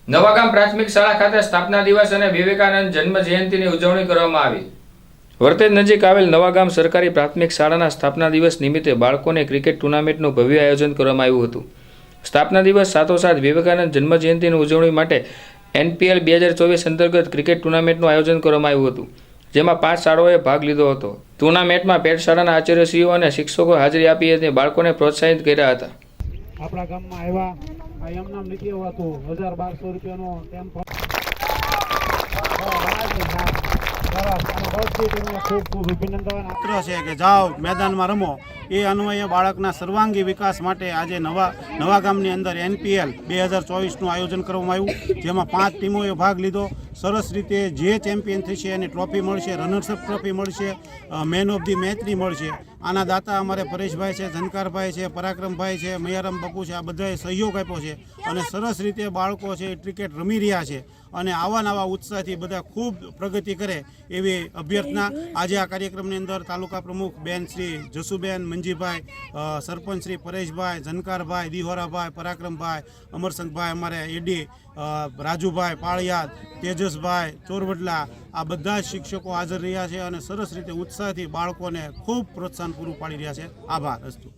નવાગામ પ્રાથમિક શાળા ખાતે સ્થાપના દિવસ અને વિવેકાનંદ જન્મ જયંતિની ઉજવણી કરવામાં આવી। વર્તેજ નજીક આવેલ નવાગામ સરકારી પ્રાથમિક શાળાના સ્થાપના દિવસ નિમિત્તે બાળકોને ક્રિકેટ ટુર્નામેન્ટનું ભવ્ય આયોજન કરવામાં આવ્યું હતું। સ્થાપના દિવસ સાથોસાથ વિવેકાનંદ જન્મ જયંતિની ઉજવણી માટે NPL 2024 અંતર્ગત ક્રિકેટ ટુર્નામેન્ટનું આયોજન કરવામાં આવ્યું હતું, જેમાં 5 શાળાઓએ ભાગ લીધો હતો। ટુર્નામેન્ટમાં પેટ શાળાના આચાર્યશ્રીઓ અને શિક્ષકો હાજરી આપી હતી, બાળકોને પ્રોત્સાહિત કર્યા હતા। આપણા ગામમાં આવ્યા આ એમનામ નીતિ હતું 1200 રૂપિયાનો ટેમ્પો ખૂબ ખૂબ અભિનંદન છે કે જાઓ મેદાનમાં રમો। એ અન્વયે બાળકના સર્વાંગી વિકાસ માટે આજે નવાગામની અંદર NPL 2024નું આયોજન કરવામાં આવ્યું, જેમાં 5 ટીમોએ ભાગ લીધો। સરસ રીતે જે ચેમ્પિયન થશે એને ટ્રોફી મળશે, રનર્સઅપ ટ્રોફી મળશે, મેન ઓફ ધી મેચની મળશે। આના દાતા અમારે પરેશભાઈ છે, ધનકારભાઈ છે, પરાક્રમભાઈ છે, મૈયારામ બાપુ છે, આ બધાએ સહયોગ આપ્યો છે અને સરસ રીતે બાળકો છે ક્રિકેટ રમી રહ્યા છે અને આવા નવા ઉત્સાહથી બધા ખૂબ પ્રગતિ કરે એવી અભ્યર્થના। આજે આ કાર્યક્રમની અંદર તાલુકા પ્રમુખ બેન શ્રી જસુબેન મંજીભાઈ, સરપંચ શ્રી પરેશભાઈ, ધનકારભાઈ, દિહોરાભાઈ, પરાક્રમભાઈ, અમરસંગભાઈ, અમારે એડી રાજુભાઈ પાળિયાદ, તેજસભાઈ ચોરવડલા, આ બધા જ શિક્ષકો હાજર રહ્યા છે અને સરસ રીતે ઉત્સાહથી બાળકોને ખૂબ પ્રોત્સાહન પૂરું પાડી રહ્યા છે। આભાર અસ્તુ।